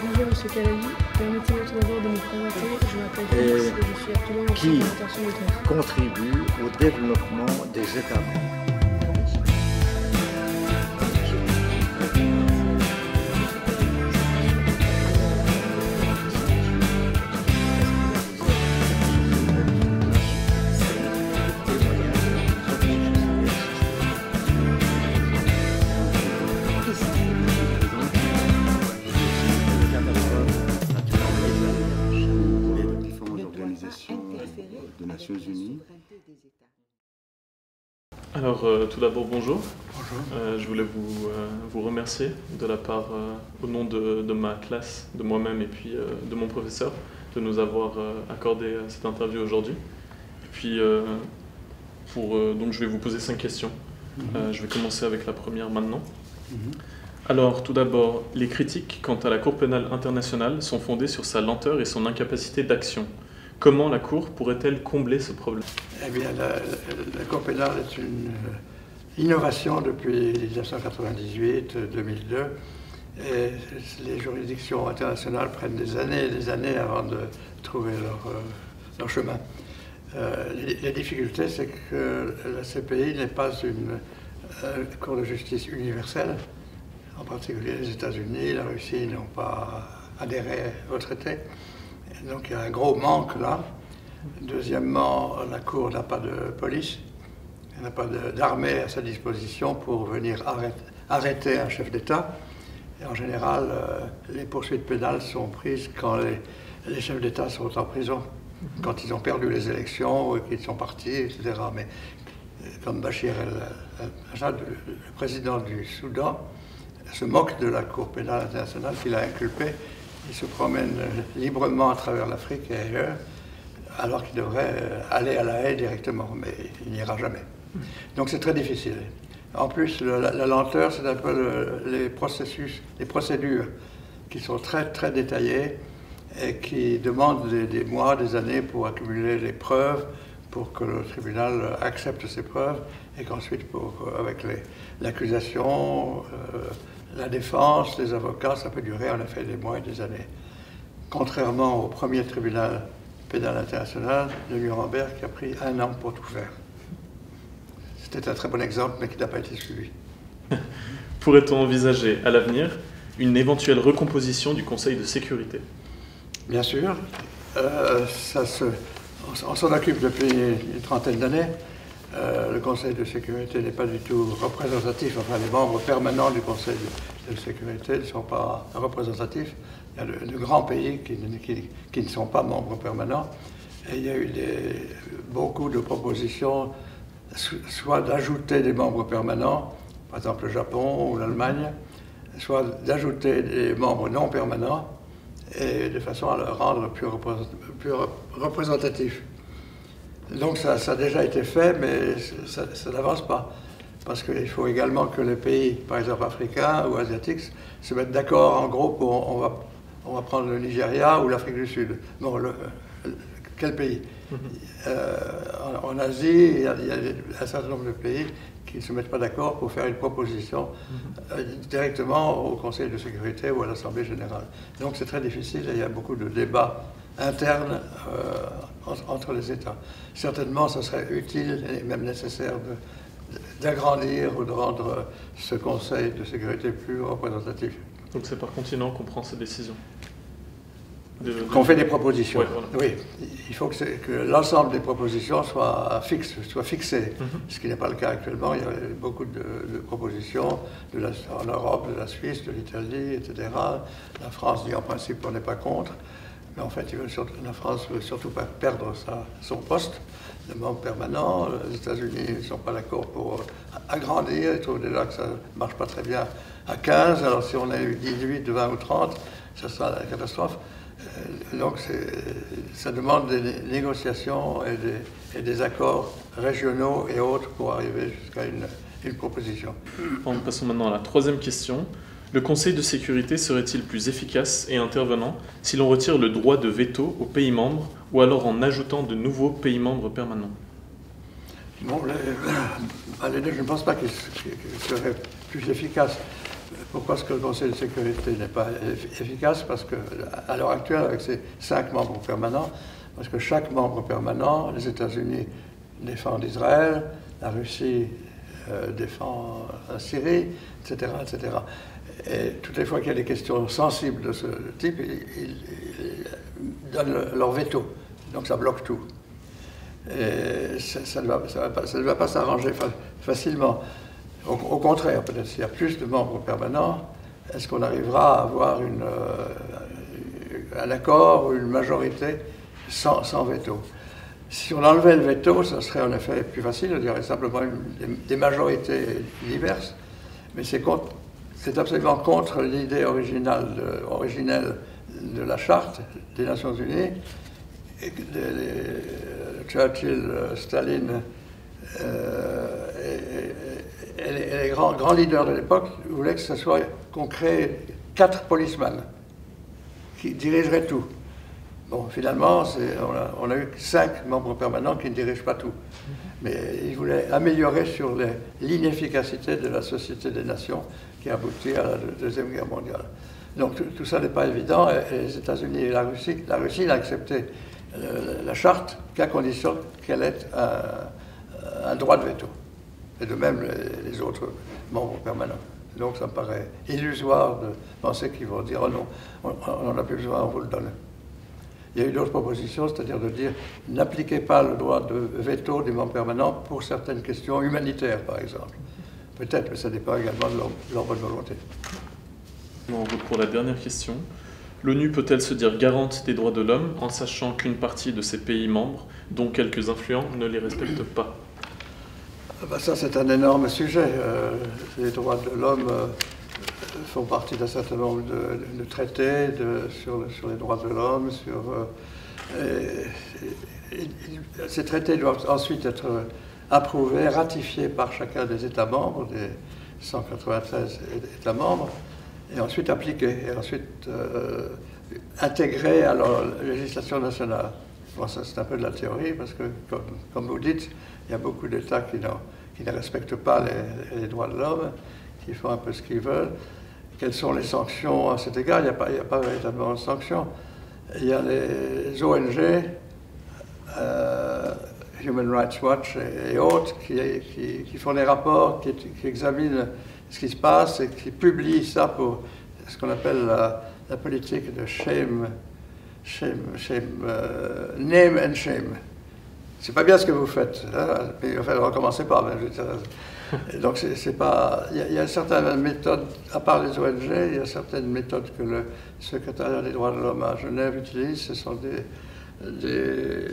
Bonjour Monsieur Kalali, permettez-moi tout d'abord de me présenter. Je m'appelle Félix et je suis actuellement en représentation de classe. Contribue au développement des États membres. Des Nations Unies. Alors, tout d'abord, bonjour. Bonjour. Je voulais vous remercier de la part, au nom de ma classe, de moi-même et puis de mon professeur, de nous avoir accordé cette interview aujourd'hui. Et puis, donc je vais vous poser 5 questions. Je vais commencer avec la première maintenant. Alors, tout d'abord, les critiques quant à la Cour pénale internationale sont fondées sur sa lenteur et son incapacité d'action. Comment la Cour pourrait-elle combler ce problème? Eh bien, la Cour pénale est une innovation depuis 1998-2002. Et les juridictions internationales prennent des années et des années avant de trouver leur chemin. Les difficultés, c'est que la CPI n'est pas une Cour de justice universelle. En particulier, les États-Unis, la Russie n'ont pas adhéré au traité. Donc il y a un gros manque là. Deuxièmement, la Cour n'a pas de police, elle n'a pas d'armée à sa disposition pour venir arrêter un chef d'État. Et en général, les poursuites pénales sont prises quand les chefs d'État sont en prison, quand ils ont perdu les élections, qu'ils sont partis, etc. Mais comme Bachir el-Assad, le président du Soudan, se moque de la Cour pénale internationale qu'il a inculpée. Il se promène librement à travers l'Afrique et ailleurs, alors qu'il devrait aller à La Haye directement, mais il n'ira jamais. Donc c'est très difficile. En plus, la lenteur, c'est un peu les procédures qui sont très très détaillées et qui demandent des mois, des années pour accumuler les preuves, pour que le tribunal accepte ces preuves et qu'ensuite, avec l'accusation, la défense, les avocats, ça peut durer en effet des mois et des années. Contrairement au premier tribunal pénal international de Nuremberg qui a pris 1 an pour tout faire. C'était un très bon exemple, mais qui n'a pas été suivi. Pourrait-on envisager à l'avenir une éventuelle recomposition du Conseil de sécurité? Bien sûr, on s'en occupe depuis une trentaine d'années. Le Conseil de sécurité n'est pas du tout représentatif, enfin les membres permanents du Conseil de sécurité ne sont pas représentatifs. Il y a de grands pays qui ne sont pas membres permanents. Et il y a eu beaucoup de propositions, soit d'ajouter des membres permanents, par exemple le Japon ou l'Allemagne, soit d'ajouter des membres non permanents, et de façon à le rendre plus représentatif. Donc ça a déjà été fait, mais ça n'avance pas. Parce qu'il faut également que les pays, par exemple africains ou asiatiques, se mettent d'accord en gros on va prendre le Nigeria ou l'Afrique du Sud. Bon, quel pays? En Asie, il y a un certain nombre de pays qui ne se mettent pas d'accord pour faire une proposition directement au Conseil de sécurité ou à l'Assemblée générale. Donc c'est très difficile et il y a beaucoup de débats internes entre les États. Certainement, ce serait utile et même nécessaire d'agrandir ou de rendre ce Conseil de sécurité plus représentatif. Donc c'est par continent qu'on prend ces décisions? Qu'on fait des propositions. Ouais, voilà. Oui, il faut que l'ensemble des propositions soit fixé, ce qui n'est pas le cas actuellement. Il y a beaucoup de propositions en Europe, de la Suisse, de l'Italie, etc. La France dit en principe on n'est pas contre, mais en fait la France ne veut surtout pas perdre son poste de membre permanent. Les États-Unis ne sont pas d'accord pour agrandir, ils trouvent déjà que ça ne marche pas très bien à 15, alors si on a eu 18, 20 ou 30, ça sera la catastrophe. Donc ça demande des négociations et des accords régionaux et autres pour arriver jusqu'à une proposition. Passons maintenant à la troisième question. Le Conseil de sécurité serait-il plus efficace et intervenant si l'on retire le droit de veto aux pays membres ou alors en ajoutant de nouveaux pays membres permanents? Bon, je ne pense pas qu'il serait plus efficace. Pourquoi est-ce que le Conseil de sécurité n'est pas efficace? Parce qu'à l'heure actuelle, avec ses 5 membres permanents, parce que chaque membre permanent, les États-Unis défendent Israël, la Russie défend la Syrie, etc., etc. Et toutes les fois qu'il y a des questions sensibles de ce type, ils donnent leur veto. Donc ça bloque tout. Et ça ne va pas s'arranger facilement. Au contraire, peut-être s'il y a plus de membres permanents, est-ce qu'on arrivera à avoir un accord ou une majorité sans veto? Si on enlevait le veto, ça serait en effet plus facile, on dirait simplement des majorités diverses, mais c'est absolument contre l'idée originelle de la Charte des Nations Unies. Churchill, Staline et les grands leaders de l'époque voulaient qu'on crée 4 policemen qui dirigeraient tout. Bon, finalement, on a eu 5 membres permanents qui ne dirigent pas tout. Mais ils voulaient améliorer sur l'inefficacité de la Société des Nations qui a abouti à la Deuxième Guerre mondiale. Donc tout ça n'est pas évident, et les États-Unis et la Russie n'a accepté la charte qu'à condition qu'elle ait un droit de veto. Et de même les autres membres permanents. Donc ça me paraît illusoire de penser qu'ils vont dire « Oh non, on n'en a plus besoin, on vous le donne ». Il y a eu d'autres propositions, c'est-à-dire de dire « N'appliquez pas le droit de veto des membres permanents pour certaines questions humanitaires, par exemple ». Peut-être, mais ça dépend également de leur bonne volonté. En route pour la dernière question. L'ONU peut-elle se dire garante des droits de l'homme en sachant qu'une partie de ses pays membres, dont quelques influents, ne les respectent pas? Ça, c'est un énorme sujet. Les droits de l'homme font partie d'un certain nombre de traités sur les droits de l'homme. Ces traités doivent ensuite être approuvés, ratifiés par chacun des États membres, des 193 États membres, et ensuite appliqués, et ensuite intégrés à leur législation nationale. Bon, ça, c'est un peu de la théorie, parce que, comme vous dites, il y a beaucoup d'États qui ne respectent pas les droits de l'homme, qui font un peu ce qu'ils veulent. Quelles sont les sanctions à cet égard? Il n'y a pas véritablement de sanctions. Il y a les ONG, Human Rights Watch et autres, qui font des rapports, qui examinent ce qui se passe et qui publient ça pour ce qu'on appelle la politique de name and shame. C'est pas bien ce que vous faites, hein, mais enfin, ne recommencez pas. Donc c'est pas. Il y a certaines méthodes, à part les ONG, il y a certaines méthodes que le secrétariat des droits de l'homme à Genève utilise. Ce sont des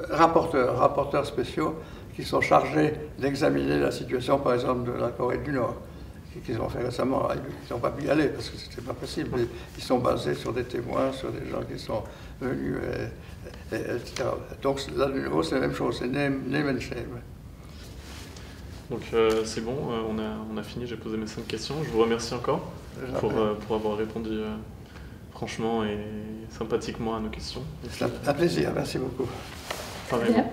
rapporteurs spéciaux qui sont chargés d'examiner la situation, par exemple, de la Corée du Nord, qu'ils ont fait récemment. Ils n'ont pas pu y aller parce que c'était pas possible. Ils sont basés sur des témoins, sur des gens qui sont venus, etc. Donc là, de nouveau, c'est la même chose, c'est name and shame. Donc c'est bon, on a fini, j'ai posé mes 5 questions. Je vous remercie encore pour avoir répondu franchement et sympathiquement à nos questions. C'est un plaisir, merci beaucoup. Pareillement.